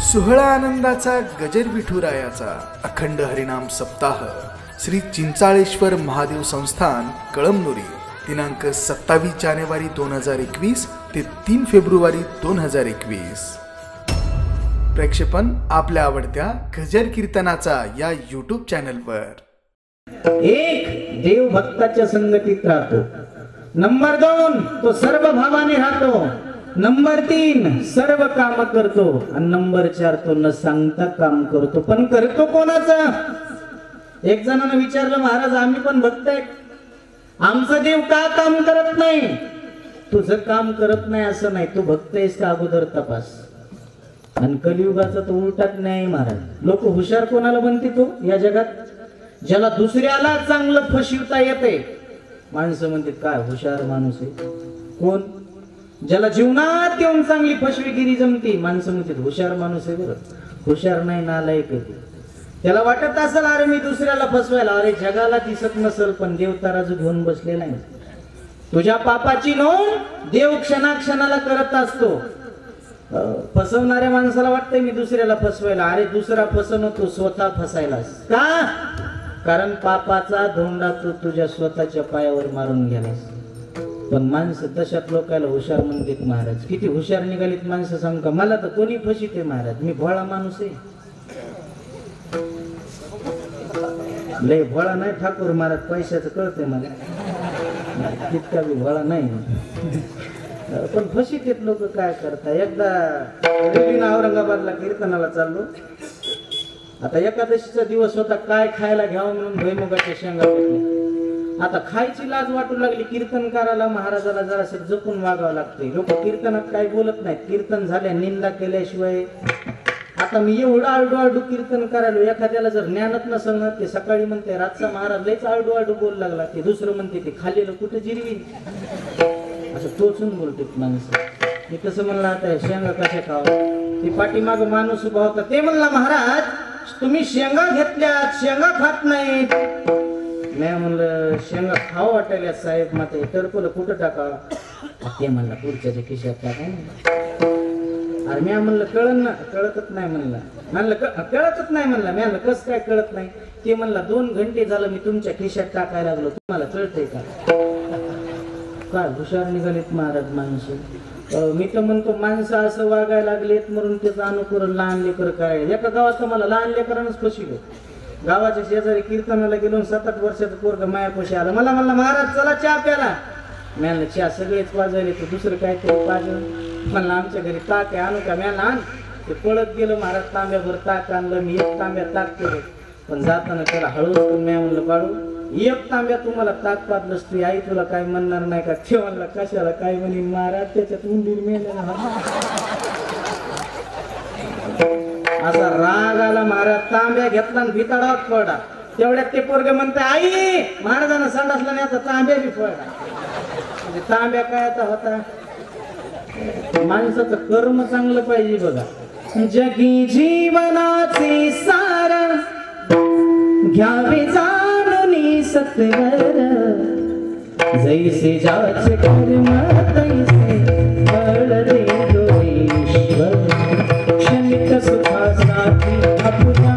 सोहळा आनंदाचा गजर विठुरायाचा अखंड हरिनाम सप्ताह श्री चिंचाळेश्वर महादेव संस्थान कळमनुरी दिनांक 27 जानेवारी 2021 ते 3 फेब्रुवारी 2021. प्रेक्षेपण आपल्या आवडत्या गजर कीर्तनाचा या यूट्यूब चॅनलवर. एक देव भक्ताच्या संगतीत राहतो. नंबर 2 तो सर्व भावाने राहतो. नंबर 3 सर्व काम करतो. आणि नंबर 4 तो न सांगता काम करतो. पण करतो कोणाचा? एक जणांना विचारलं, महाराज आम्ही पण भक्त आहे, आमचा देव का काम करत नाही? तुझं काम करत नाही असं नाही, तू भक्त आहेस का अगोदर तपास. आणि कलियुगाचा तो उलटाच नाही महाराज. लोक हुशार कोणाला म्हणते? तो या जगात ज्याला दुसऱ्याला चांगलं फसविता येते माणसं म्हणते काय हुशार माणूस आहे. कोण? ज्याला जीवनात येऊन चांगली फसवेगिरी जमती माणसं म्हणतात हुशार माणूस आहे. बरं, हुशार नाही, नालायक आहे. त्याला वाटत असेल अरे मी दुसऱ्याला फसवायला, अरे जगाला दिसत नसेल पण देव तराजू घेऊन बसलेला आहे. तुझ्या पापाची नोंद देव क्षणाक्षणाला करत असतो. फसवणाऱ्या माणसाला वाटतंय मी दुसऱ्याला फसवायला, अरे दुसरा फसवणं तू स्वतः फसायलास. का? कारण पापाचा धोंडा तू तुझ्या स्वतःच्या पायावर मारून गेलास. पण माणसं तशात लोकांना हुशार म्हणतात. महाराज किती हुशार निघालीत माणसं सांग का? मला तर कोणी फसिते महाराज, मी भोळा माणूस आहे. लय भोळा नाही ठाकूर महाराज, पैशाचं कळतंय मला, तितका बी भोळा नाही. पण फसितेत लोक. काय करता? एकदा औरंगाबादला कीर्तनाला चाललो. आता एकादशीचा दिवस होता, काय खायला घ्यावं म्हणून भुईमुगाच्या शेंगा घेतल्या. आता खायची लाज वाटू लागली. कीर्तनकाराला महाराजाला जरासं जपून वागावं लागतंय. लोक कीर्तनात काही बोलत नाहीत, कीर्तन झाल्या निंदा केल्याशिवाय. आता मी एवढं आरडू कीर्तन करायलो, एखाद्याला जर ज्ञानच नसेल ना, ते सकाळी म्हणते रातचा महाराज लयच आरडू बोलू लागला. ते दुसरं म्हणते ते खाल्लेलं कुठं जिरवी, असं टोचून बोलते माणसं. मी कसं म्हणलं आता शेंगा कशा खावं? ते पाठीमाग माणूस उभा होता, ते म्हणला महाराज तुम्ही शेंगा घेतल्यात, शेंगा खात नाहीत. मी म्हणलं शेंगा खावं वाटायला साहेब, माते टरकोलं कुठं टाका? ते म्हणला पुढच्याच्या खिशात टाका. अरे मी म्हणलं कळन ना, कळतच नाही म्हणला. कळतच नाही म्हणला. मी म्हणलं कसं काय कळत नाही? ते म्हणला 2 घंटे झालं मी तुमच्या खिशात टाकायला लागलो, तुम्हाला कळतंय का? काय हुशार निघालेत महाराज माणसं. मी तर म्हणतो माणसं असं वागायला लागलेत म्हणून त्याचं अनुकरण लहान लेकर करायला. एका गावात मला लहान लेकरांनाच फसविलं. गावाच्या शेजारी कीर्तनाला गेलो, 7-8 वर्षाचं पोरग मायापाशी आलं. मला म्हणलं महाराज चला चहा प्याला. मी म्हणलं चहा सगळेच वाजवले, तर दुसरं काहीतरी पाहिजे. म्हणलं आमच्या घरी ताक आहे, आणू का? मी आण. ते पळत गेलं महाराज, तांब्याभर ताक आणलं. मी 1 तांब्या ताक केलं, पण जाताना त्याला हळूच मी म्हणलं बाळू 1 तांब्या तुम्हाला ताक पाजलंस तू आई तुला काय म्हणणार नाही का? ते म्हणलं कशाला काय म्हणेन महाराज, त्याच्यात उंदीर मेला. असा राग आला महाराज. तांब्या घेतला आणि भिताडात पडला. तेवढ्यात ते पोरग म्हणते आई महाराजांना संडासला नाही, आता तांब्या बी पडला. म्हणजे तांब्या काय आता होता? माणसाचं कर्म चांगलं पाहिजे बघा. जगी जीवनाचे सार घ्यावे जाणून सत्वर, जैसे जाचे कर्म तैसे फळ देतो ईश्वर. क्षणिक सुखासाठी आपुला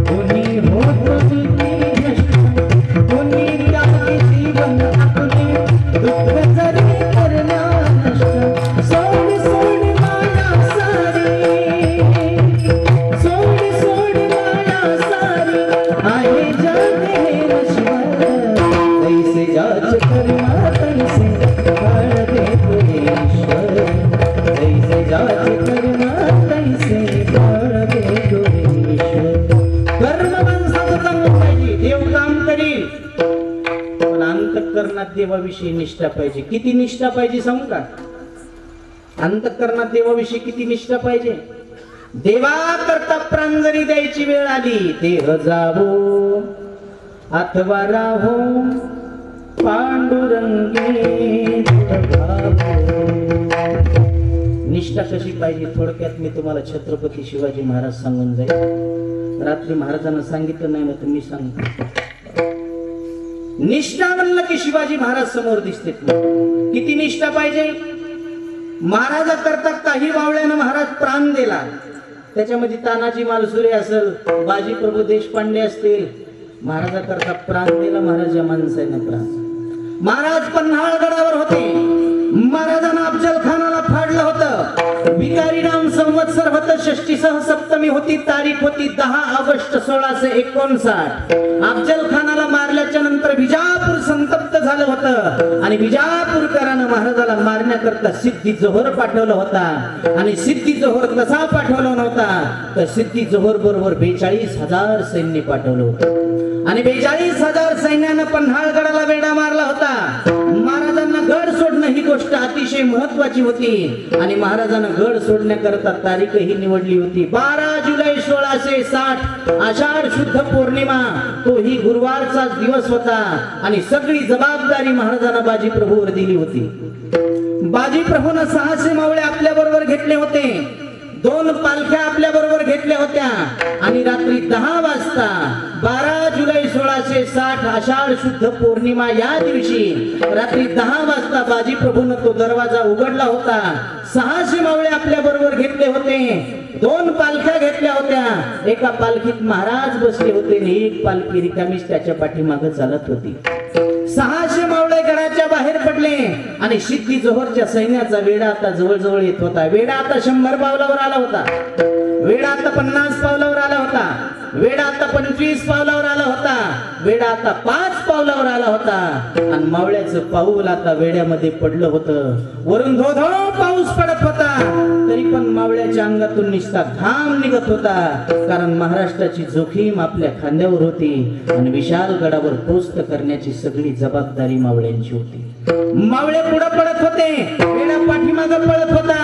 कोणी होतो सुखी नष्ट, कोणी त्यागे जीवन आपले दुःख जरी करण्या नष्ट. सोड सोड माया सारी, सोड सोड माया सारी, आहे जग हे नश्वर. तैसे जाच कर्म तैसे फळ देतो ईश्वर. तैसे जाच कर्म तैसे फळ देतो ईश्वर. कर्म माणसाचं चांगलं पाहिजे, देव काम करील. पण अंतःकरणात देवाविषयी निष्ठा पाहिजे. किती निष्ठा पाहिजे सांगू का? अंतःकरणात देवाविषयी किती निष्ठा पाहिजे? देवा करता प्राण जरी द्यायची वेळ आली, देह जावो अथवा राहो पांडुरंगी. निष्ठा कशी पाहिजे थोडक्यात मी तुम्हाला छत्रपती शिवाजी महाराज सांगून जाईल. रात्री महाराजांना सांगितलं नाही मग तुम्ही सांगतो. निष्ठा म्हणलं की शिवाजी महाराज समोर दिसते. किती निष्ठा पाहिजे? महाराजा करता काही वावळ्यानं महाराज प्राण दिला, त्याच्यामध्ये तानाजी मालसुरे असेल, बाजी प्रभू देशपांडे असतील. महाराजाकरता प्राण दिला महाराज या माणसाने प्राण. महाराज पन्हाळगडावर होते. महाराजांना अफजल खानाला फाडलं होतं. भिकारी नाम संवत्सर होतं. षष्टी सह सप्तमी होती. तारीख होती 10 ऑगस्ट 1659. अफजल खानाला मारल्याच्या नंतर विजापूर संतप्त झालं होतं आणि विजापूरकरानं महाराजाला मारण्याकरता सिद्धी जोहर पाठवला होता. आणि सिद्धी जोहर कसा पाठवला नव्हता तर सिद्धी जोहर बरोबर 42,000 सैन्य पाठवलं होतं. आणि 42,000 सैन्यानं पन्हाळगडाला वेढा मारला होता. महाराजांना गड सोडणं ही गोष्ट अतिशय महत्वाची होती. आणि महाराजांना गड सोडण्याकरता तारीखही निवडली होती 12 जुलै 1660 आषाढ शुद्ध पौर्णिमा. तोही गुरुवारचा दिवस होता. आणि सगळी जबाबदारी महाराजांना बाजी प्रभूवर दिली होती. बाजी प्रभूनं 600 मावळे आपल्या बरोबर घेतले होते. 2 पालख्या आपल्या बरोबर घेतल्या होत्या. आणि रात्री 10 वाजता 12 जुलै 1660 आषाढ शुद्ध पौर्णिमा या दिवशी रात्री 10 वाजता बाजी प्रभूनं तो दरवाजा उघडला होता. 600 मावळे आपल्या बरोबर घेतले होते. 2 पालख्या घेतल्या होत्या. एका पालखीत महाराज बसले होते आणि एक पालखी रिकामीच त्याच्या पाठीमागे चालत होती. 600 मावळे गडाच्या बाहेर पडले आणि सिद्धी जोहरच्या सैन्याचा वेढा आता जवळजवळ येत होता. वेढा आता 100 पावलावर आला होता. वेढा आता 50 पावलावर आला होता. वेढा आता 25 पावलावर आला होता. वेढा आता 5 पावलावर आला होता. आणि मावळ्याचं पाऊल आता वेड्यामध्ये पडलं होतं. वरून धो धो पाऊस पडत होता. तरी पण मावळ्याच्या अंगातून निस्ता घाम निघत होता. कारण महाराष्ट्राची जोखीम आपल्या खांद्यावर होती आणि विशाल गडावर पोस्ट करण्याची सगळी जबाबदारी मावळ्यांची होती. मावळे पुढे पडत होते. वेढा पाठीमागे पळत होता.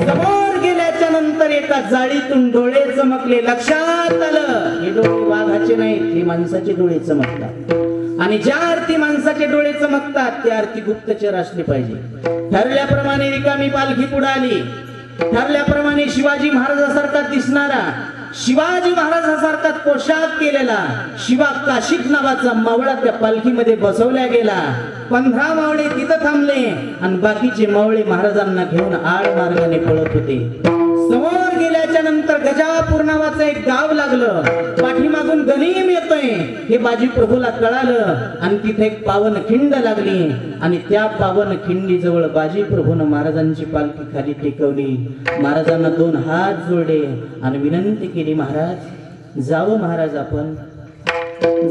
समोर गेल्याच्या नंतर एका जाळीतून डोळे चमकले. लक्षात आलं हे डोळे वाघाचे नाहीत, हे माणसाचे डोळे चमकतात. आणि ज्या अर्थी माणसाचे डोळे चमकतात त्या अर्थी गुप्तचर असले पाहिजे. ठरल्याप्रमाणे रिकामी पालखी पुढे आली. ठरल्याप्रमाणे शिवाजी महाराजासारखा दिसणारा, शिवाजी महाराजासारखा पोशाख केलेला शिवा काशिक नावाचा मावळा त्या पालखीमध्ये बसवल्या गेला. 15 मावळे तिथं थांबले आणि बाकीचे मावळे महाराजांना घेऊन आड मार्गाने पळत होते. समोर गेल्याच्या नंतर गजापूर नावाचं एक गाव लागलं. पाठीमागून गनीम येतोय हे बाजी प्रभूला कळालं आणि तिथे एक पावन खिंड लागली. आणि त्या पावन खिंडी जवळ बाजी प्रभूनं महाराजांची पालखी खाली टेकवली. महाराजांना 2 हात जोडले आणि विनंती केली, महाराज जावं, महाराज आपण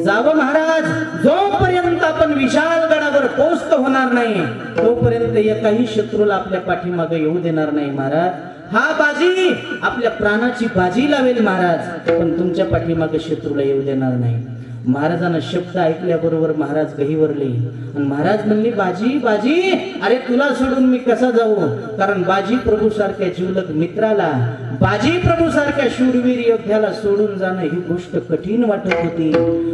जावं. महाराज जोपर्यंत आपण विशाल गडावर पोस्ट होणार नाही तोपर्यंत एकाही शत्रूला आपल्या पाठीमागे येऊ देणार नाही. महाराज हा बाजी आपल्या प्राणाची बाजी लावेल महाराज, पण तुमच्या पाठीमागे शत्रूला येऊ देणार नाही. महाराजांना शब्द ऐकल्याबरोबर महाराज गहिवरले आणि महाराज म्हणले, बाजी बाजी अरे तुला सोडून मी कसा जाऊ. कारण बाजी प्रभू सारख्या जीवलग मित्राला, बाजी प्रभू सारख्या शूरवीर योद्ध्याला सोडून जाणं ही गोष्ट कठीण वाटत होती.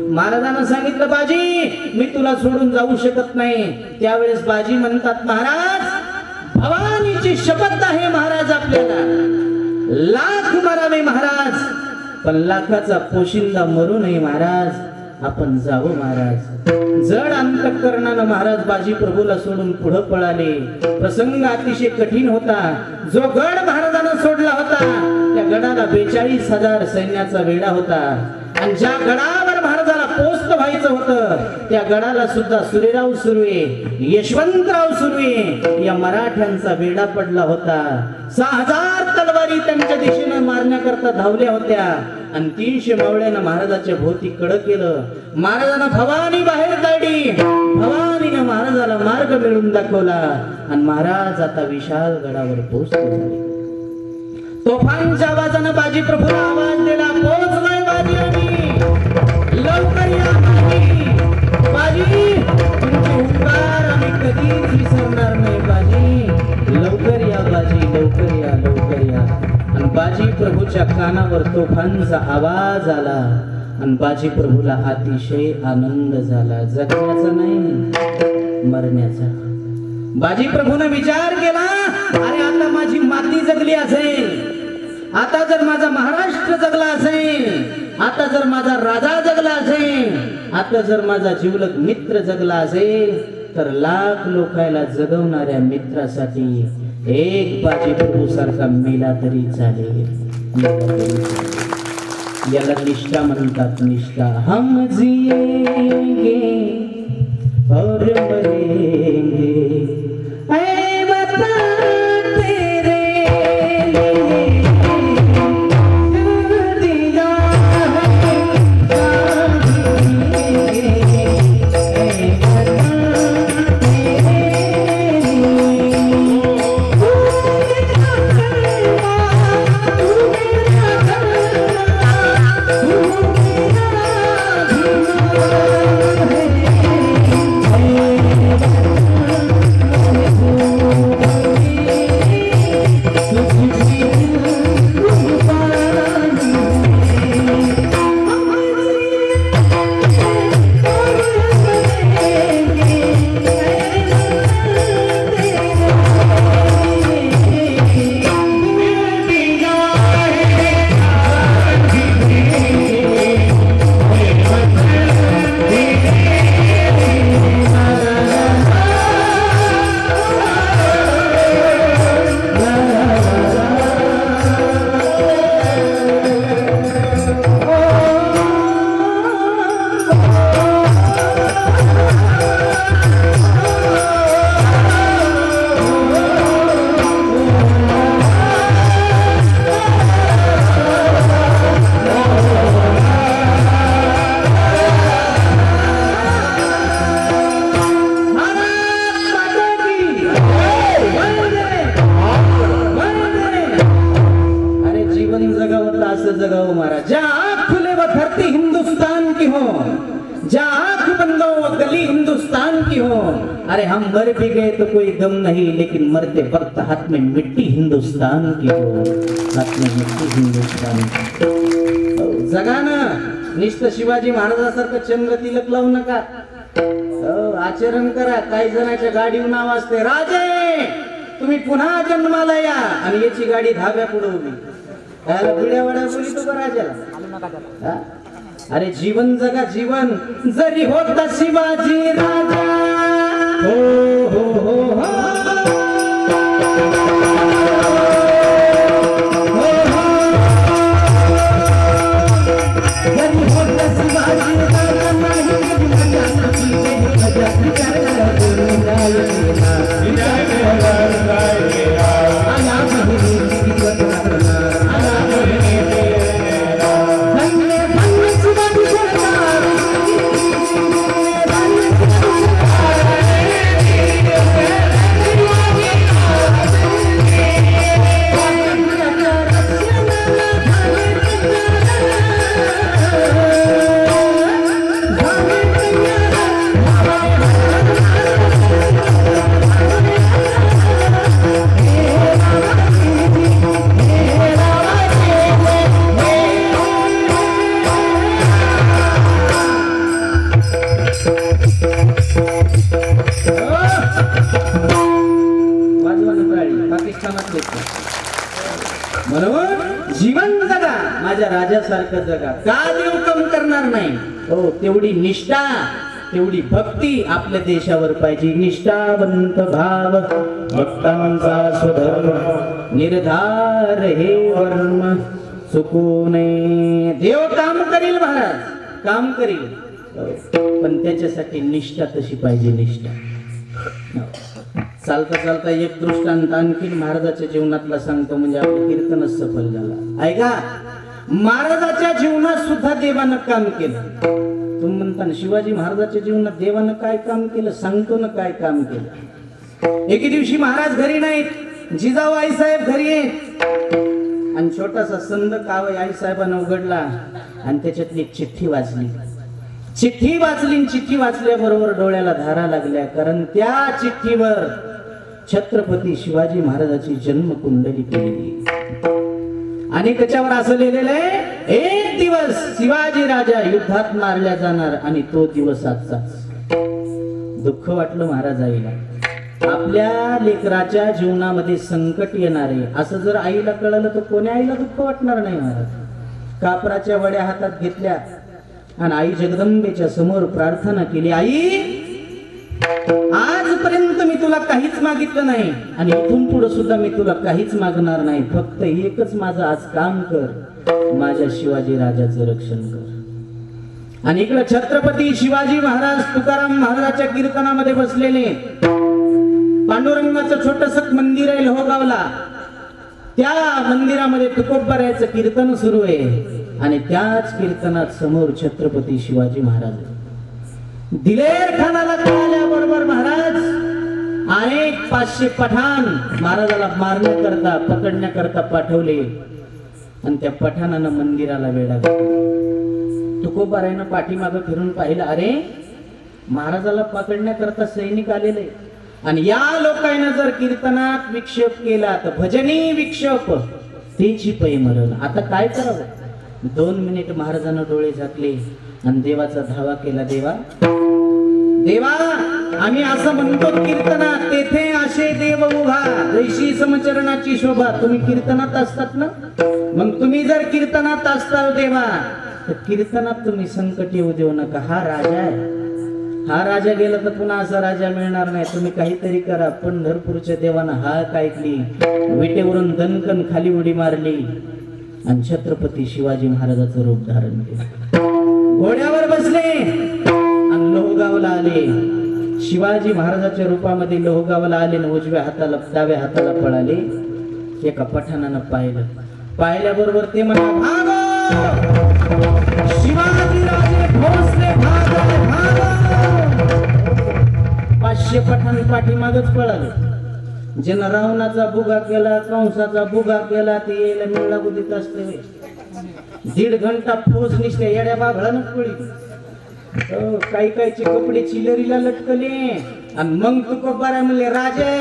महाराजांना सांगितलं, बाजी मी तुला सोडून जाऊ शकत नाही. त्यावेळेस बाजी म्हणतात, महाराज भवानीची शपथ आहे महाराज, आपल्याला लाख मारावे महाराज, पण लाखाचा पोशिंदा मरू नये महाराज, आपण जावं महाराज. जड अंतःकरणानं महाराज बाजी प्रभूला सोडून पुढे पळाले. प्रसंग अतिशय कठीण होता. जो गड महाराजांना सोडला होता त्या गडाला 42,000 सैन्याचा वेढा होता. आणि ज्या गडावर महाराजाला पोस्ट व्हायचं होतं त्या गडाला सुद्धा सुरेराव सुर्वे, यशवंतराव सुर्वे या मराठ्यांचा वेढा पडला होता. 6,000 तलवारी त्यांच्या दिशेनं मारण्याकरता धावल्या होत्या. आणि 300 मावळ्यानं महाराजाच्या भोवती कडक केलं. महाराजांना भवानी बाहेर काढली. भवानीनं महाराजाला मार्ग मिळून दाखवला आणि महाराज आता विशाल गडावर पोहोचले झाले. तोफांच्या आवाजानं बाजी प्रभूला आवाज दिला, पोहोचलोय बाजी, आम्ही लवकर या बाजी. बाजी तुमचे उपकार आम्ही कधीच विसरणार नाही. बाजी लवकर या, बाजी लवकर या, लवकर या. आणि बाजी प्रभूच्या कानावर तोफांचा आवाज आला आणि बाजी प्रभूला अतिशय आनंद झाला. जगण्याचा नाही, मरण्याचा. बाजी प्रभूने विचार केला, अरे आता माझी माती जगली असेल, आता जर माझा महाराष्ट्र जगला असेल, आता जर माझा राजा जगला असेल, आता जर माझा जीवलग मित्र जगला असेल, तर लाख लोकायला जगवणाऱ्या मित्रासाठी एक बाजी प्रभू सारखा मेला तरी चालेल. याला निष्ठा म्हणतात, निष्ठा. हम जिएंगे और मरेंगे ऐ बता तेरे लिए दिया जगाओ महाराज. जा आँख खुले वो धरती हिंदुस्तान की हो, जा आँख बंद हो वो गली हिंदुस्तान की हो. अरे हम मर भी गए तो कोई गम नहीं, लेकिन मरते वक्त हाथ में मिट्टी हिंदुस्तान की हो, हाथ में मिट्टी हिंदुस्तान की. जगा ना, निष्ठ शिवाजी महाराजासारखं चंद्र तिलक लावू नका. आचरण करा. काही जणांच्या गाडीवर नाव असते, राजे तुम्ही पुन्हा जन्माला या, आणि याची गाडी धाब्या पुढे उभी. त्याला पिढ्या वड्या बोली तो राजाला. अरे जीवन जगा, जीवन. जरी होता शिवाजी राजा हो हो हो हो जरी होता शिवाजी राजा म्हणून जीवन जगा, माझ्या राजासारखं जगा. का देव कम करणार नाही. हो, तेवढी निष्ठा, तेवढी भक्ती आपल्या देशावर पाहिजे. निष्ठावंत भाव भक्तांचा स्वधर्म, निर्धार हे वर्म चुकू नये. देव काम करील महाराज, काम करील, पण त्याच्यासाठी निष्ठा तशी पाहिजे. निष्ठा. चालता चालता एक दृष्टांत आणखी महाराजाच्या जीवनातला सांगतो, म्हणजे आपलं कीर्तनच सफल झाला. ऐका, महाराजाच्या जीवनात सुद्धा देवानं काम केलं. तुम्ही म्हणता ना शिवाजी महाराजाच्या जीवनात देवानं काय काम केलं, सांगतो ना काय काम केलं. एके दिवशी महाराज घरी नाहीत, जिजाऊ आईसाहेब घरी आहेत, आणि छोटासा संद कावय आईसाहेबांना उघडला, आणि त्याच्यातली एक चिठ्ठी वाचली. चिठ्ठी वाचली, चिठ्ठी वाचल्याबरोबर डोळ्याला धारा लागल्या, कारण त्या चिठ्ठीवर छत्रपती शिवाजी महाराजांची जन्मकुंडली केलेली, आणि त्याच्यावर असं लिहिलेलं आहे, एक दिवस शिवाजी राजा युद्धात मारला जाणार, आणि तो दिवस आजचाच. दुःख वाटलं महाराज आईला. आपल्या लेकराच्या जीवनामध्ये संकट येणारे असं जर आईला कळलं तर कोण्या आईला दुःख वाटणार नाही महाराज. कापराच्या वड्या हातात घेतल्या आणि आई जगदंबेच्या समोर प्रार्थना केली, आई आजपर्यंत मी तुला तुला काहीच मागितलं नाही आणि इथून पुढे सुद्धा मी तुला काहीच मागणार नाही. फक्त एकच माझं आज काम कर, माझ्या शिवाजी राजाचं रक्षण कर. आणि इकडे छत्रपती शिवाजी महाराज तुकाराम महाराजाच्या कीर्तनामध्ये बसलेले. पांडुरंगाचं छोटस मंदिर आहे लोहगावला. त्या मंदिरामध्ये तुकोबारायचं कीर्तन सुरू आहे आणि त्याच कीर्तनात समोर छत्रपती शिवाजी महाराज. दिलेर खानाला कळाल्याबरोबर महाराज अनेक 500 पठाण महाराजाला मारण्याकरता पकडण्याकरता पाठवले आणि त्या पठाणानं मंदिराला वेढा घातला. तुकोबारायनं पाठीमागं फिरून पाहिलं, अरे महाराजाला पकडण्याकरता सैनिक आलेले आणि या लोकांना जर कीर्तनात विक्षेप केला तर भजनी विक्षेप तेची पै मरण. आता काय करावं? 2 मिनिट महाराजांना डोळे झाकले आणि देवाचा धावा केला. देवा देवा, आम्ही असं म्हणतो कीर्तनात, तेथे असे देव उभा जैशी समचरणाची शोभा. तुम्ही कीर्तनात असतात ना, मग तुम्ही जर कीर्तनात असता देवा तर कीर्तनात तुम्ही संकट येऊ देऊ नका. हा राजा आहे, हा राजा गेला तर पुन्हा असा राजा मिळणार नाही. तुम्ही काहीतरी करा. पंढरपूरच्या देवानं हाक ऐकली, विटेवरून दणकन खाली उडी मारली आणि छत्रपती शिवाजी महाराजाचं रूप धारण केलं. घोड्यावर बसले आणि लोहगावला आले. शिवाजी महाराजाच्या रूपामध्ये लोहगावला आले आणि उजव्या हाताला डाव्या हाताला पळाले. एका पठाणानं पाहिल्याबरोबर ते म्हणा, शिवाजी राजे भोसले भागो भागो. 500 पठाण पाठीमागच पळाले. ज्यानं रावणाचा बुगा केला, कंसाचा बुगा केला, ते यायला मिळला बुद्धीत असते. 1.5 घंटा फौज निसते येड्या बाभळानं पळी. काही काहीचे कपडे चिलरीला लटकले आणि मग तुकोबाराय म्हणले, राजे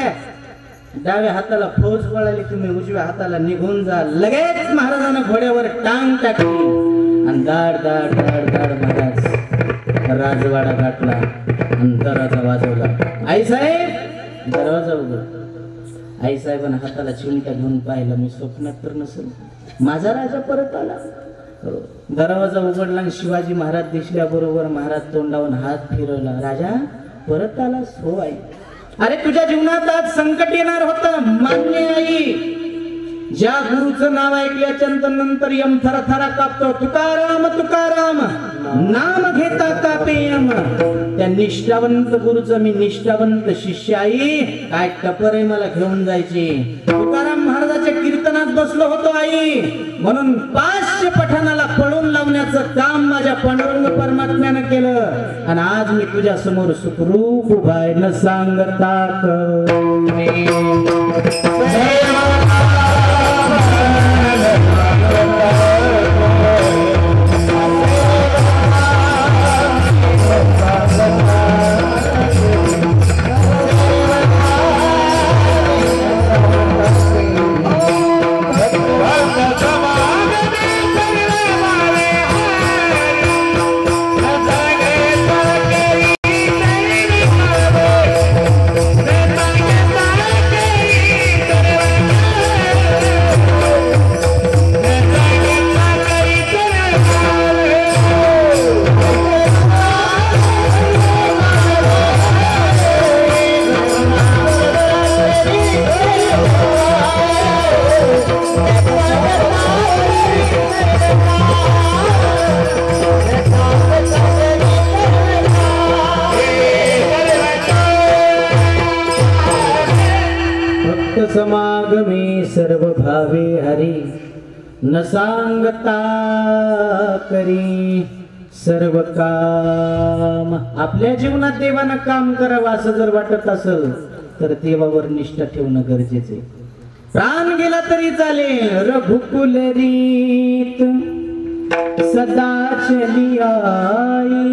डाव्या हाताला फौज पळाली, तुम्ही उजव्या हाताला निघून जा. लगेच महाराजांना घोड्यावर टांग टाकली आणि दाड दाड दाड दाड महाराज राजवाडा गाठला आणि दरवाजा वाजवला. आई साहेब, दरवाजा उघड. आई साहेबांना हाताला चिमटा घेऊन पाहिलं. मी स्वप्नात तर नसेल, माझा राजा परत आला. दरवाजा उघडला आणि शिवाजी महाराज दिसल्याबरोबर महाराज तोंडावरून हात फिरवला. राजा परत आलास? हो आई. अरे तुझ्या जीवनात आज संकट येणार होतं, मान्य आई. ज्या गुरुचं नाव ऐकल्याच्या नंतर यम थरथरा कापतो. तुकाराम तुकाराम नाम घेता कापे यम. त्या निष्ठावंत गुरुचं मी निष्ठावंत शिष्य आई. काय टपर आहे मला घेऊन जायची. तुकाराम महाराजाच्या कीर्तनात बसलो होतो आई, म्हणून 500 पठाणाला पळून लावण्याचं काम माझ्या पांडुरंग परमात्म्यानं केलं आणि आज मी तुझ्या समोर सुखरूप उभा आहे. न सांगता समागमे सर्व भावे हरी. न सांगता करी सर्व काम. आपल्या जीवनात देवानं काम करावं असं जर वाटत असेल तर देवावर निष्ठा ठेवणं गरजेचे. प्राण गेला तरी चालेल. रघुकुल रीत सदा चली आई,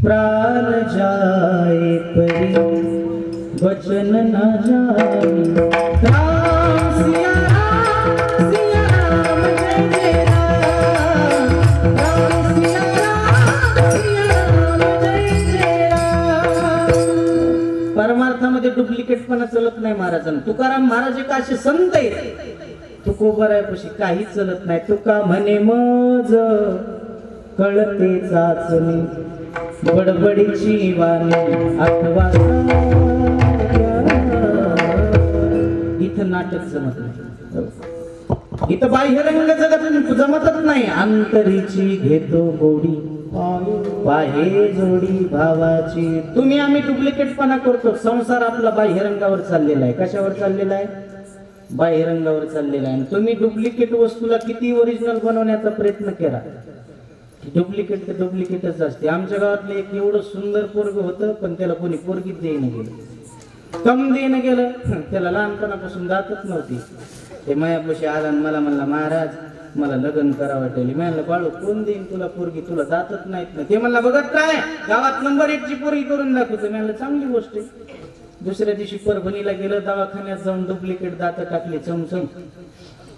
प्राण जाए परी वचन न जाए. राम सिया राम, सिया राम जय जय राम. राम सिया राम, सिया राम जय जय राम. परमार्थामध्ये डुप्लिकेटपणा चलत नाही महाराजांना. तुकाराम महाराज एक असे संत आहेत, तुकोबारायपाशी काहीच चलत नाही. तुका म्हणे मज कळते चाचणी, बडबडीची वाणी आठवा इथं नाटक जमत नाही, इथं बाह्यरंग जगत जमतच नाही. अंतरीची घेतो गोडी बाहे जोडी भावाची. तुम्ही आम्ही डुप्लिकेटपणा करतो. संसार आपला बाह्यरंगावर चाललेला आहे. कशावर चाललेला आहे? बाह्यरंगावर चाललेला आहे. तुम्ही डुप्लिकेट वस्तूला किती ओरिजिनल बनवण्याचा प्रयत्न केला, डुप्लिकेट तर डुप्लिकेटच असते. आमच्या गावातलं एक एवढं सुंदर पोरग होतं, पण त्याला कोणी पोरगीच देणं गेलं, कम देणं गेलं. त्याला लहानपणापासून जातच नव्हती. ते मायापाशी आला आणि मला म्हणला, महाराज मला लग्न करावं वाटेल. मी म्हणलं, बाळू कोण देईन तुला पोरगी, तुला जातच नाहीत ना. ते म्हणला, बघत काय गावात नंबर 1 ची पोरगी करून दाखवतो. मी म्हणलं, चांगली गोष्ट आहे. दुसऱ्या दिवशी परभणीला गेलं, दवाखान्यात जाऊन डुप्लिकेट दात टाकली चमचम.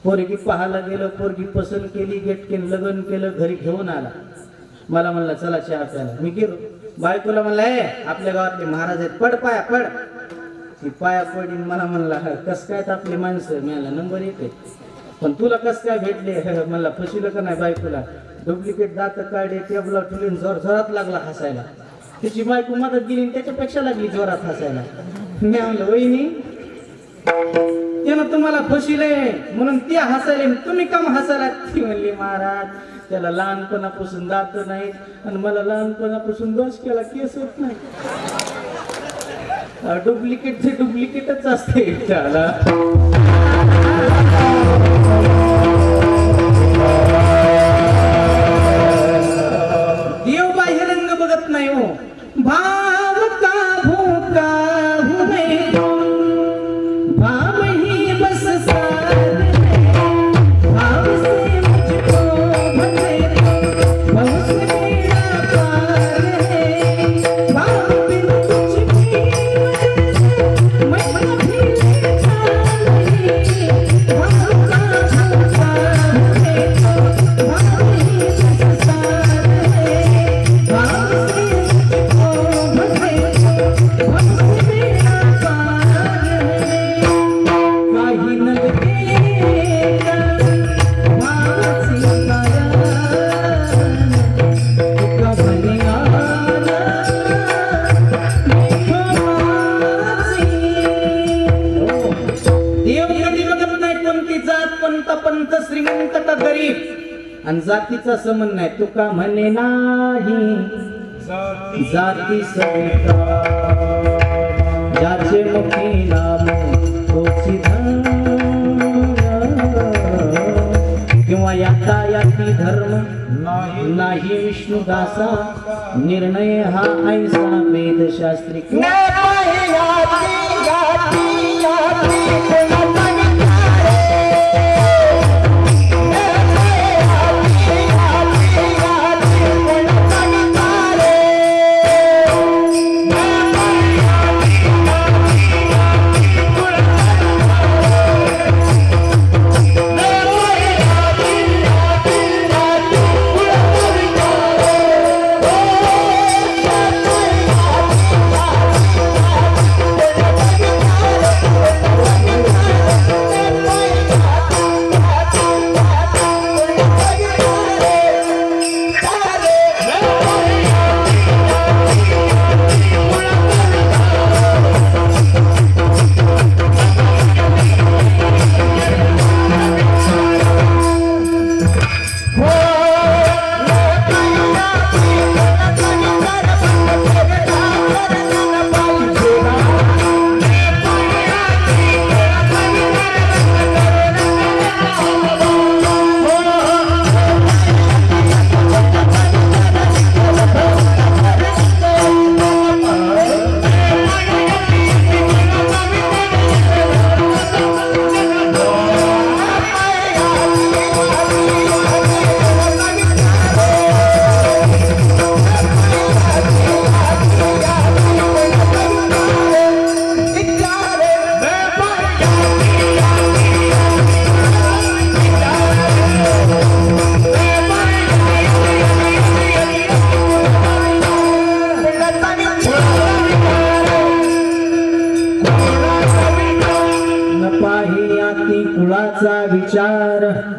पोरगी पाहायला गेलं, पोरगी पसंत केली, गेट केलं, लग्न केलं, घरी घेऊन आला. मला म्हणला, चला चहा प्यायला. मी गेलो. बायकोला म्हणला, आपल्या गावातले महाराज आहेत, पड पाया पड. ती पाया पडी. मला म्हणला, कस काय आपली माणसं. मी म्हणला, नंबर 1 आहे, पण तुला कस काय भेटले. मला फसविलं का नाही बायकोला. डुप्लिकेट दात काढे, टेबला ठेवून जोरात लागला हसायला. त्याची बायको मदत गेली, त्याच्यापेक्षा लागली जोरात हसायला. मी म्हणलं, वहिनी त्यानं तुम्हाला फसविलंय म्हणून ती हसायला, तुम्ही कम हसायला. ती म्हणली, महाराज त्याला लहानपणापासून दात नाही आणि मला लहानपणापासून डोसक्याला केस होत नाही. डुप्लिकेट ते डुप्लिकेटच असते त्याला. देव बाह्यरंग बघत नाही हो. भाव का भूका हुए भाव ही बस सार भाव से मुझको भजे भाव से मेरा प्यार है. भाव बिन कुछ भी मैं कभी लेता नहीं. भाव का भूका हुए भाव ही बस सार है. भाव से मुझको भजे भाव से मेरा प्यार है. काही नगरेचा वासी कारण तुका म्हणे आला देव कधी बघत नाही कोणती जात, पंत पंत, श्रीमंत का गरीब, आणि जातीचा संबंध नाही. तुका म्हणे नाही जाती सविता, ज्याचे मुखी नाम तोची धन, किंवा याता याती धर्म नाही विष्णुदासा. निर्णय हा ऐसा वेदशास्त्री.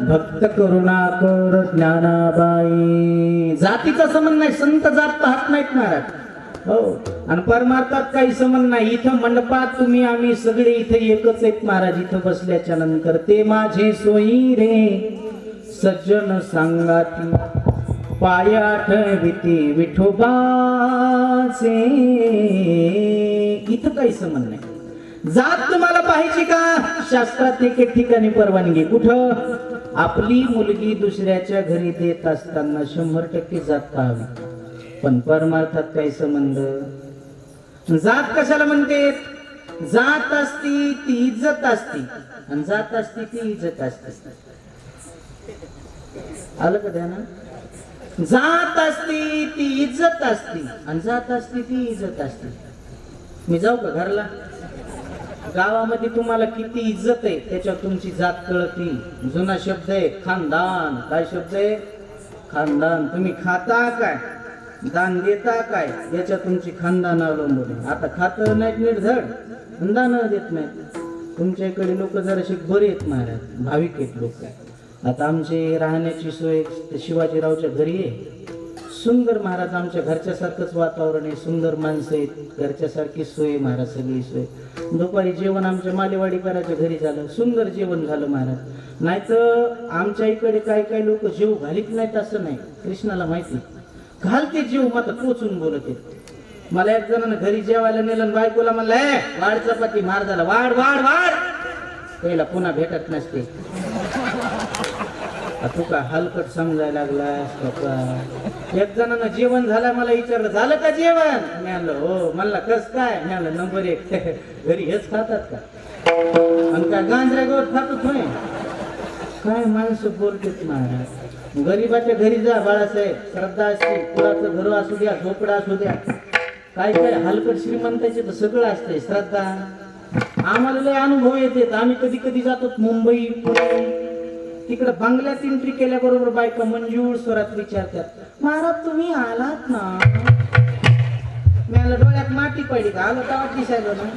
भक्त करुणाकर ज्ञानाबाई. जातीचा संबंध नाही, संत जात पाहत नाहीत महाराज. हो, आणि परमार्थात काही संबंध नाही. इथं मंडपात तुम्ही आम्ही सगळे इथे एकच आहेत महाराज. इथं बसल्याच्या नंतर ते माझे सोयी रे सज्जन सांगाती, पाया ठेविती विठोबाचे. इथं काही संबंध नाही. जात तुम्हाला पाहिजे का? शास्त्रात एक ठिकाणी परवानगी. कुठं? आपली मुलगी दुसऱ्याच्या घरी देत असताना 100% जात पाहावी. पण परमार्थात काही संबंध. जात कशाला म्हणते? जात असती ती इज्जत असती, आणि जात असती ती इज्जत असते. आलं का ध्यानात? जात असती ती इज्जत असती, आणि जात असती ती इज्जत असते. मी जाऊ का घरला? गावामध्ये तुम्हाला किती इज्जत आहे त्याच्यावर तुमची जात कळती. जुना शब्द आहे खानदान. काय शब्द आहे? खानदान. तुम्ही खाता काय, दान देता काय, याच्या तुमची खानदान अवलंबून आहे. आता खात नाहीत निर्धड, दान देत नाहीत. तुमच्या इकडे लोक जराशे बरे आहेत महाराज, भाविक आहेत लोक. आता आमचे राहण्याची सोय शिवाजीरावच्या घरी आहे. सुंदर महाराज, आमच्या घरच्यासारखंच वातावरण आहे, सुंदर माणसं आहेत, घरच्यासारखी सोय महाराज, सगळी सोय. दुपारी जेवण आमच्या मालेवाडीकराच्या घरी झालं, सुंदर जेवण झालं महाराज. नाही तर आमच्या इकडे काही काही लोक जेव घालीत नाहीत असं नाही. कृष्णाला माहिती घालते जीव, मात्र टोचून बोलत आहेत. मला एक जणांना घरी जेवायला नेलं, बायकोला म्हणलं वाढ चपाती. मार झाला, वाढ वाढ वाढ. पहिला पुन्हा भेटत नसते. तू का हलकट समजायला लागलास? एक जणांना जेवण झालं, मला विचारलं झालं का जेवण? मी म्हणलं हो. म्हणला कस काय? मी म्हणलं नंबर 1 घरी हेच खातात का? आणि काय गांजऱ्या गवत खातच नाही? काय माणसं बोलतेत महाराज. गरीबाच्या घरी जा बाळासाहेब, श्रद्धा असते. कुणाचं घर असू द्या, झोपडा असू द्या, काय काय हलकट श्रीमंताचे तर सगळं असते श्रद्धा. आम्हाला लय अनुभव येतात. आम्ही कधी कधी जातो मुंबई पुणे, तिकडे बंगल्यात एंट्री केल्याबरोबर बायका मंजूळ स्वरात विचारतात, महाराज तुम्ही आलात ना? मला डोळ्यात माती पडली का? आलो का दिसायला ना?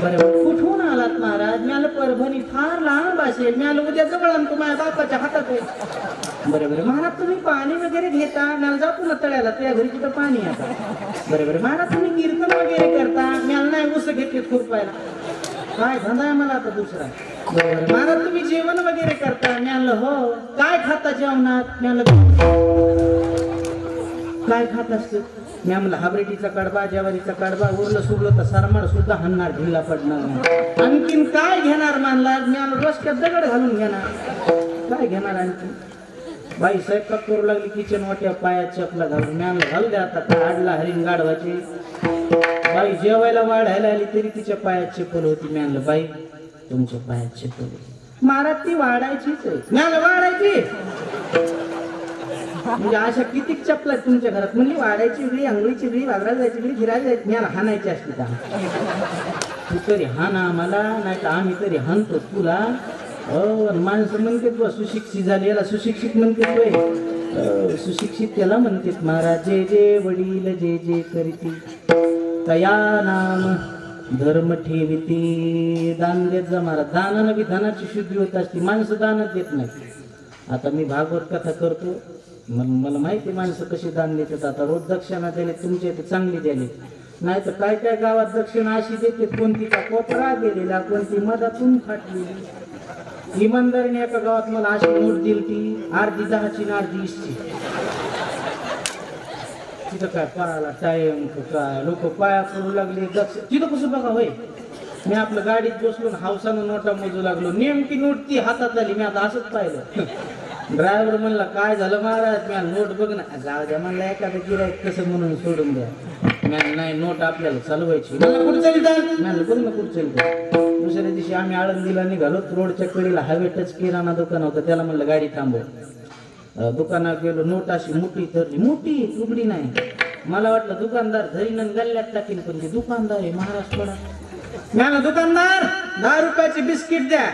बरोबर. कुठून आलात महाराज? मला परभणी. फार लांब असेल. मला उद्या जवळ आणतो, माझ्या बापाच्या हातात आहे. बरोबर. महाराज तुम्ही पाणी वगैरे घेता? मला जातो ना तळ्याला, तुझ्या घरी कुठं पाणी आता? बरोबर. महाराज तुम्ही कीर्तन वगैरे करता? मला नाही ऊस घेतले खुरपायला. काय धंदा आहे मला आता दुसरा? बरोबर. महाराज तुम्ही जेवण वगैरे करता? मी आणलं हो. काय खाता जेवणात? मी काय खात असतं? मी म्हणलं हाबरेटीचा कडबा, ज्वारीचा कडबा, उरलं सुरलं तर सरमाड सुद्धा हाणणार, ढिला पडणार नाही. आणखीन काय घेणार? मानला मी रस्त्यात दगड घालून घेणार. काय घेणार आणखी? बाई स्वयंपाक करू लागली किचन वाट्या, पायात चपला घालून. मी आणलं घालू द्या आता, काय आडला हरिण गाढवाची. बाई जेवायला वाढायला आली तरी तिच्या पायात चप्पल होती. मी आणलं बाई तुमच्या पायात चप्पल होती. महाराज ती वाढायचीच आहे. मी आणलं वाढायची म्हणजे अशा किती चपला तुमच्या घरात? म्हणली वाढायची वेळी, आंघोळीची वेळी, वागरायला जायची वेळी, फिरायला जायची. मी हाणायची असते का? तू तरी हाना आम्हाला, नाही तर आम्ही तरी हाणतो तुला. माणसं म्हणते बा सुशिक्षित झाले, याला सुशिक्षित म्हणते. सुशिक्षित त्याला म्हणतात महाराज. जे जे वडील जे जे करीती तया नाम धर्म ठेविती. दान देत जा महाराज. दानानं बी धनाची शुद्धी होत असते. माणसं दानच देत नाही. आता मी भागवत कथा करतो, मला माहिती माणसं कशी दान देतात. आता रोज दक्षिणा द्यायला तुमच्या इथे चांगली द्यायला, नाही तर काय काय गावात दक्षिणा अशी देते, कोणती का कोपरा गेलेला, कोणती मधातून फाटलेली. इमानदारीने एका गावात मला अशी नोट दिली ती, अर्धी 10ची आणि अर्धी 20ची. तिथं काय पायाला टाइम काय लोक पाया करू लागले. तिथं कसं बघा होय. मी आपलं गाडीत बसलो, हावसानं नोटा मोजू लागलो. नेमकी नोट ती हातात आली. मी आता असंच पाहिलं. ड्रायव्हर म्हणला काय झालं महाराज? मी नोट बघ ना. जाऊ द्या म्हणला, एखादं गिरायक कसं म्हणून सोडून द्या. मी नाही नोट आपल्याला चालवायची. मला कुठं चालतात? मी बघ ना कुठं चालतं. दुसऱ्या दिवशी आम्ही आळंदीला निघालो. रोडच्या कडेला हायवे टच किराणा दुकान होतं. त्याला म्हणलं गाडी थांबव. दुकानात गेलो. नोट अशी मोठी धरली, मोठी तुगडी नाही. मला वाटलं दुकानदार धरीन गल्ल्यात टाकीन, पण ते दुकानदार आहे महाराष्ट्राला. मी दुकानदार 10 रुपयाची बिस्किट द्या.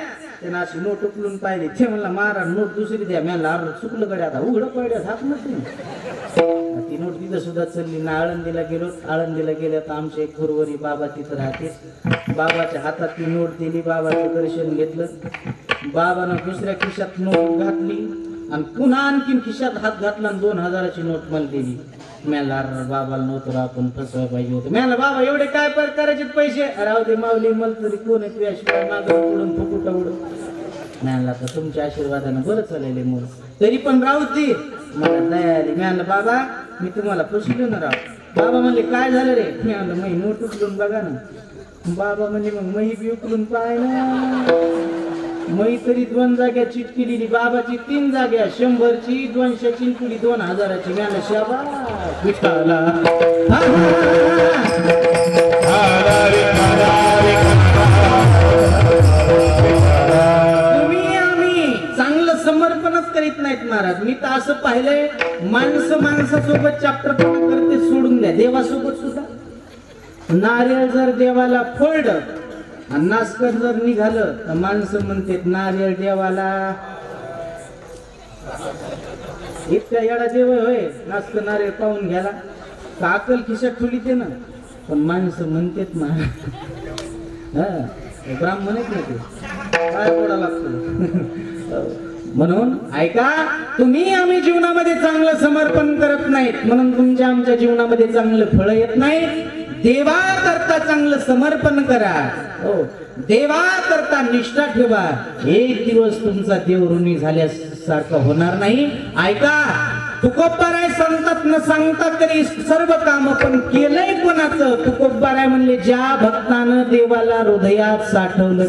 त्यानं अशी नोट उकलून पाहिली. ते म्हणला महाराज नोट दुसरी द्या. मी चुकलं कडे आता उघडं पडल्या झाक नसते. ती नोट तिथं सुद्धा चालली ना. आळंदीला गेलो. आळंदीला गेल्या तर आमचे एक गुरुवारी बाबा तिथं राहते. बाबाच्या हातात ती नोट दिली. बाबाचं दर्शन घेतलं. बाबानं दुसऱ्या खिशात नोट घातली आणि पुन्हा आणखीन खिशात हात घातला आणि 2000ची नोट मला दिली. मला बाबाला नव्हतं आपण फसवाय पाहिजे होतं. मला बाबा एवढे काय करायचे पैसे राहू दे माऊली मला तरी कोण आहे तुझ्याशिवाय मागं पुढून फुकुट उडून मला तर तुमच्या आशीर्वादानं बरं चालले मग तरी पण राहू दे मला दया आली. मी बाबा मी तुम्हाला फसलो ना राव. बाबा म्हणले काय झालं रे. मी म्हणलं मही नोट उचलून बघा ना. बाबा म्हणजे मग मही बी उचलून पाय ना. मही तरी 2 जाग्या चिटकी दिली. बाबाची 3 जाग्या 100ची 200ची पुढी 2000ची. मी शाबास विठाला. तुम्ही आम्ही चांगलं समर्पणच करीत नाहीत महाराज. मी तर असं पाहिलंय माणसासोबत चॅप्टरपणा करते सोडून द्या. देवासोबत सुद्धा नारळ जर देवाला फोडलं आणि नासकट जर निघालं तर माणसं म्हणते नारळ देवाला इतका येडा देव होय नासक नारळ पाहून घ्यायला. काकल खिशात ठेवली ते ना पण माणसं म्हणतेत ना ब्राह्मणच नाही ते काय पोडा लागतो. म्हणून ऐका तुम्ही आम्ही जीवनामध्ये चांगलं समर्पण करत नाहीत म्हणून तुमच्या आमच्या जीवनामध्ये चांगलं फळ येत नाही. देवा करता चांगलं समर्पण करा. हो देवा करता निष्ठा ठेवा. एक दिवस तुमचा देव ऋणी झाल्यासारखं होणार नाही. ऐका तुकोबाराय सांगतात न सांगता तरी सर्व काम पण केलंय कोणाचं. तुकोबाराय म्हणले ज्या भक्तानं देवाला हृदयात साठवलं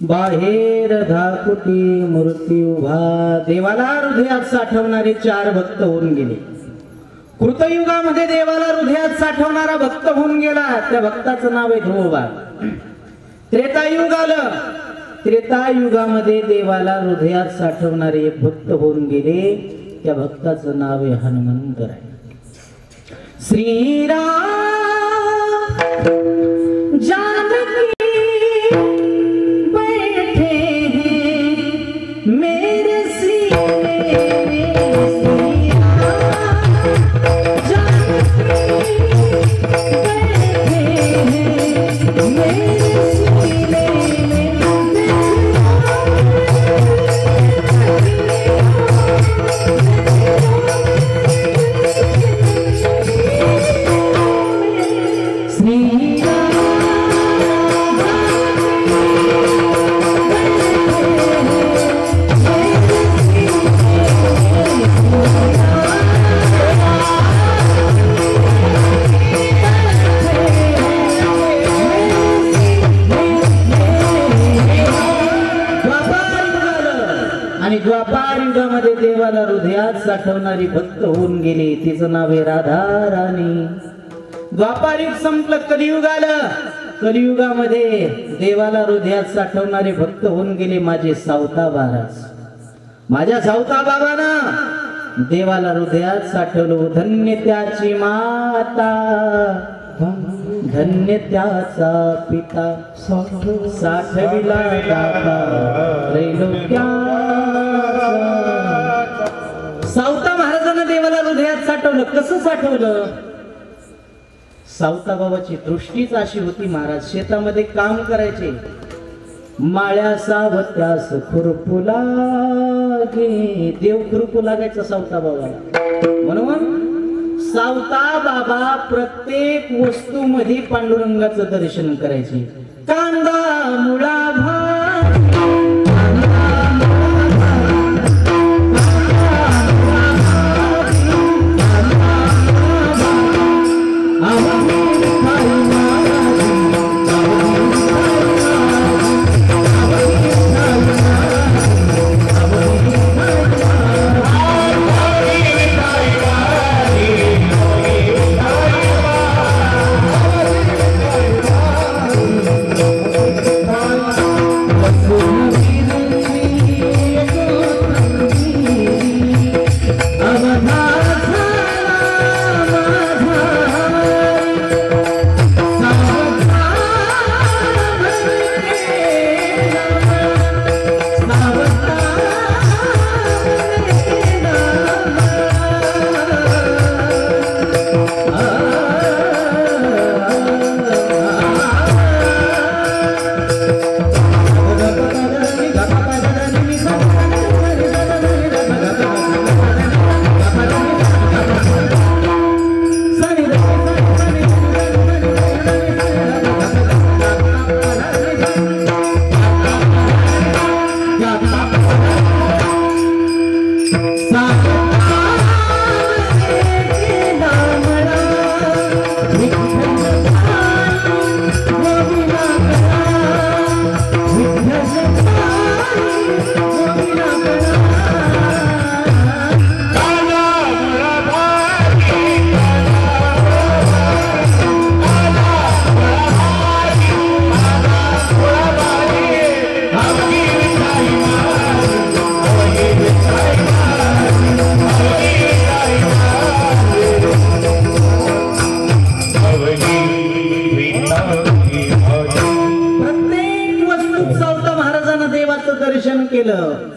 बाहेर धाकुटी मूर्ती उभा. देवाला हृदयात साठवणारे 4 भक्त होऊन गेले. कृतयुगामध्ये देवाला हृदयात साठवणारा भक्त होऊन गेला. त्या भक्ताचं नाव आहे ध्रुवबा. त्रेतायुग आलं. त्रेतायुगामध्ये देवाला हृदयात साठवणारे एक भक्त होऊन गेले. त्या भक्ताचं नाव आहे हनुमंतराय. श्रीराम जानकी देवाला हृदयात साठवणारी भक्त होऊन गेली, तिचं नाव आहे राधा राणी. द्वापारयुग संपलं, कलियुग आलं. कलियुगामध्ये देवाला हृदयात साठवणारे भक्त होऊन गेले माझे सावता महाराज. माझ्या सावता बाबांना देवाला हृदयात साठवलं. धन्य त्याची माता, धन्य त्याचा पिता, साठविला दाता त्रैलोक्याचा. सावता महाराजांना देवाला हृदयात साठवलं. कसं साठवलं? सावता बाबाची दृष्टीच अशी होती महाराज, शेतामध्ये काम करायचे, माळ्या सावत्यास खुरपू लागे. देव खुरपू लागायचा सावता बाबाला. म्हणून सावता बाबा प्रत्येक वस्तूमध्ये पांडुरंगाचं दर्शन करायचे. कांदा मुळा भात,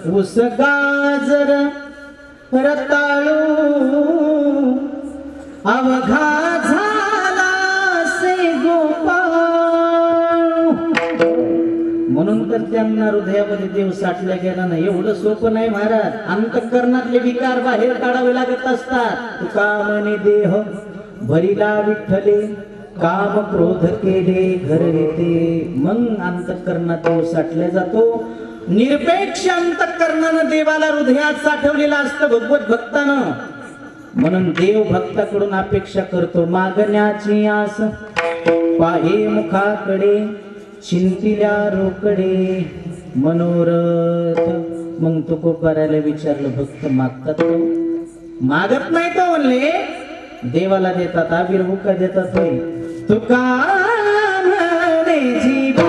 ऊस गाजर रताळू अवघा झाला से गोपाळ. म्हणून तर त्यांना हृदयामध्ये देव साठला गेला नाही. एवढं सोपं नाही महाराज. अंतःकरणातले विकार बाहेर काढावे लागत असतात. तुका म्हणे देह भरिला विठ्ठले, काम क्रोध केले घर येते. मग अंतःकरणात देव साठला जातो. निरपेक्ष अंतःकरणानं देवाला हृदयात साठवलेला असतं भगवत भक्तानं. म्हणून देव भक्ताकडून अपेक्षा करतो मागण्याची आस, पाहे मुखाकडे चिंतिल्या रोकडे मनोरथ. मग तुकोबाराला विचारलं भक्त मागतात तो? मागत नाही तो म्हणले, देवाला देतात. आविर्भूका देतात होय. तुका म्हणे जीवा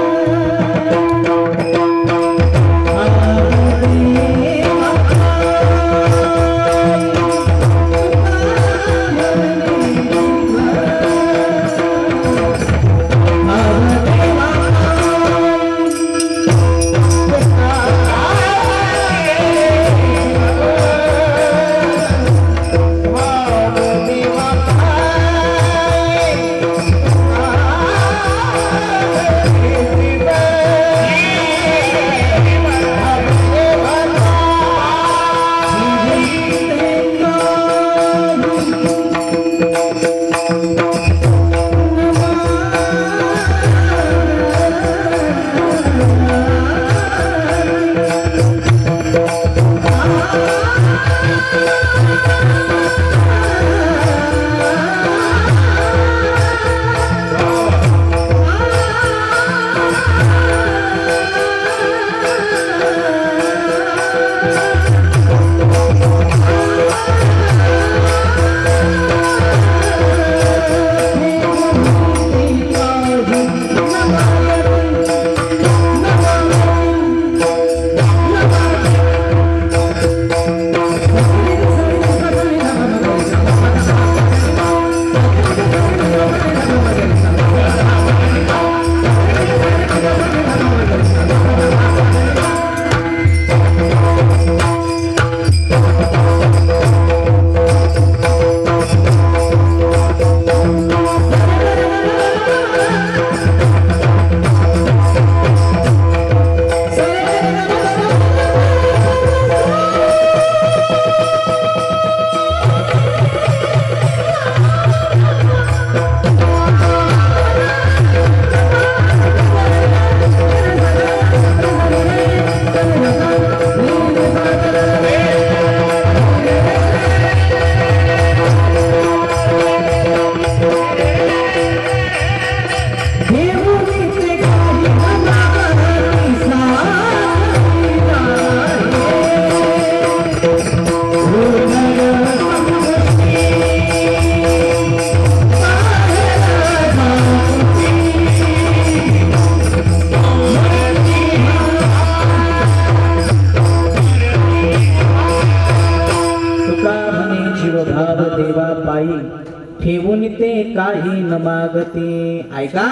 काही न मागते. ऐका,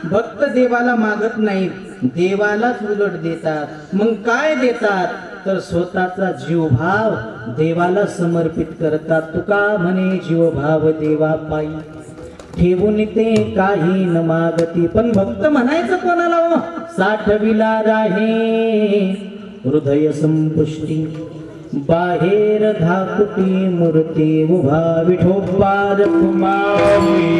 भक्त देवाला मागत नाहीत, देवालाच उलट देतात. मग काय देतात तर स्वतःचा जीवभाव देवाला समर्पित करतात. तुका म्हणे जीवभाव देवा पायी ठेवून ते काही न मागती. पण भक्त म्हणायचं कोणाला हो? साठविला राहे हृदय संपुष्टी, बाहेर धाकुटी मूर्ती उभा विठोबा रखुमाई.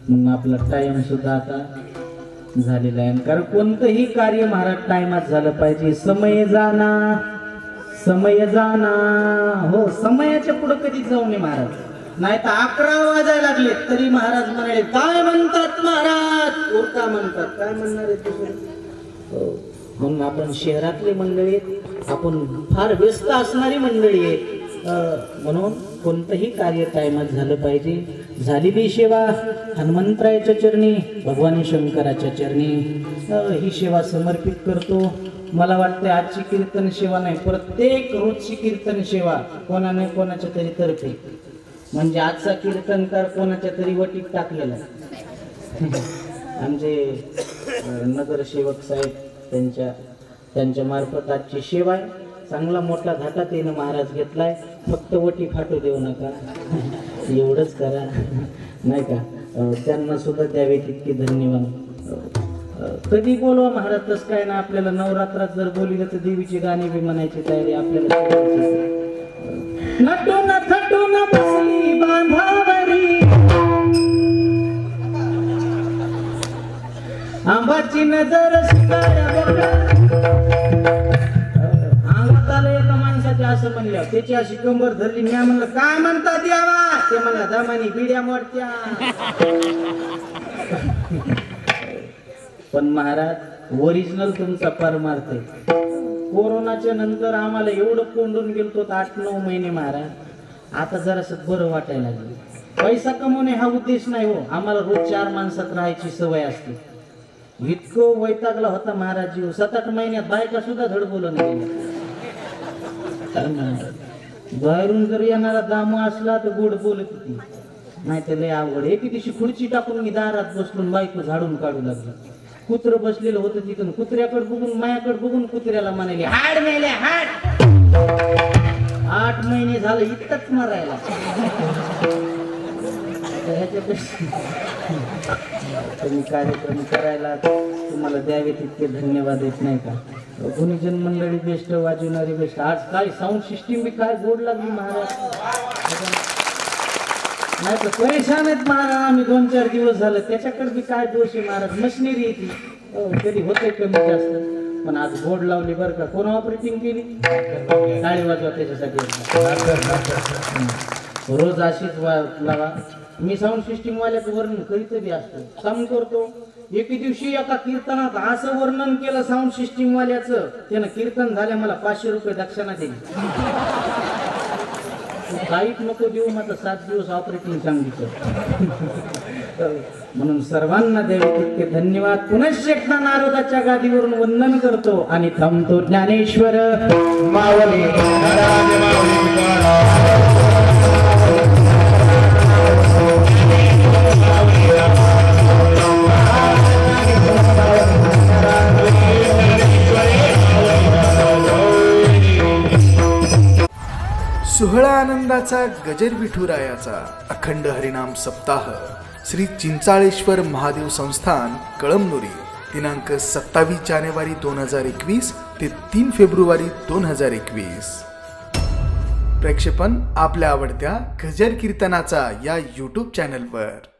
मग आपला टाइम सुद्धा आता झालेला आहे. कारण कोणतंही कार्य महाराज टाइमात झालं पाहिजे. समय जाना समय जाना, हो समयाच्या पुढे कधीच जाऊ नये महाराज. नाही तर 11 वाजायला लागले तरी महाराज म्हणाले काय म्हणतात महाराज, उरका म्हणतात. काय म्हणणार आहे दुसरं? म्हणून आपण शहरातले मंडळी आहेत, आपण फार व्यस्त असणारी मंडळी आहेत. म्हणून कोणतंही कार्य टाइमात झालं पाहिजे. झालेली सेवा हनुमंतरायाच्या चरणी, भगवान शंकराच्या चरणी ही सेवा समर्पित करतो. मला वाटतं आजची कीर्तन सेवा नाही, प्रत्येक रोजची कीर्तन सेवा कोणाने कोणाच्या तरी तर्फे, म्हणजे आजचा कीर्तनकार कोणाच्या तरी वटीत टाकलेला. आमचे नगरसेवक साहेब त्यांच्या मार्फत आजची सेवा आहे. चांगला मोठा घाटात येणं महाराज घेतलाय. फक्त वटी फाटू देऊ नका, एवढंच करा नाही का. त्यांना सुद्धा द्यावे तितके धन्यवाद. कधी बोलवा महाराज, तसं काय ना. आपल्याला नवरात्रात जर बोलिलं तर देवीची गाणी बी म्हणायची तयारी आपल्याला. नटून थटून बसली बांधावरी, आंबाची नजर असं म्हणलं. त्याची अशी कंबर धरली. मी म्हणलं काय म्हणता द्यावा? ते म्हणला दमानी बिड्या मोडत्या. पण महाराज ओरिजिनल तुमचा परमार्थ आहे. कोरोनाच्या नंतर आम्हाला एवढं कोंडून गेलतो 8-9 महिने महाराज. आता जरासं बरं वाटायला लागलं. पैसा कमवणे हा उद्देश नाही हो. आम्हाला रोज 4 माणसात राहायची सवय असते. इतकं वैतागला होता महाराज जीव. 7-8 महिन्यात बायका सुद्धा धड बोलून गेल्या. बाहेरून जर येणारा दामू असला तर गोड बोलत होती, नाही तर लय अवघड. एके दिवशी खुर्ची टाकून मी दारात बसलून बायको झाडून काढू लागली. कुत्र बसलेलं होतं तिथून. कुत्र्याकडे बघून मायाकडे बघून कुत्र्याला म्हणाले हाड मेले हाड. 8 महिने झालं इतकंच मरायला. तुम्ही कार्यक्रम करायला तुम्हाला द्यावे तितके धन्यवाद देत नाही का. गुणीजन मंडळी बेस्ट, वाजवणारी बेस्ट. आज काय साऊंड सिस्टीम बी काय गोड लागली महाराज. नाही तर परेशान आहेत महाराज आम्ही 2-4 दिवस झालं. त्याच्याकडे बी काय दोष आहे महाराज. मशिनरी येते कधी होते कमी जास्त, पण आज गोड लावली बरं का. कोण ऑपरेटिंग केली? टाळी वाजवा त्याच्यासाठी. रोज अशीच लावा. मी साऊंड सिस्टीम वाल्याचं वर्णन करीत बी असतो, काम करतो. एके दिवशी एका कीर्तनात असं वर्णन केलं साऊंड सिस्टीम वाल्याचं, त्यानं कीर्तन झाल्या मला 500 रुपये दक्षिणा दिली. काहीच नको देऊ, माझं 7 दिवस ऑपरेटिंग सांगितलं. म्हणून सर्वांना द्यावे तितके धन्यवाद. पुनश्च एकदा नारदाच्या गादीवरून वंदन करतो आणि थांबतो. ज्ञानेश्वर मावले सोहळा आनंदाचा गजर विठुरायाचा अखंड हरिनाम सप्ताह श्री चिंचाळेश्वर महादेव संस्थान कळमनुरी दिनांक 27 जानेवारी 2021 ते 3 फेब्रुवारी 2021. प्रक्षेपण आपल्या आवडत्या गजर कीर्तनाचा या YouTube चॅनलवर.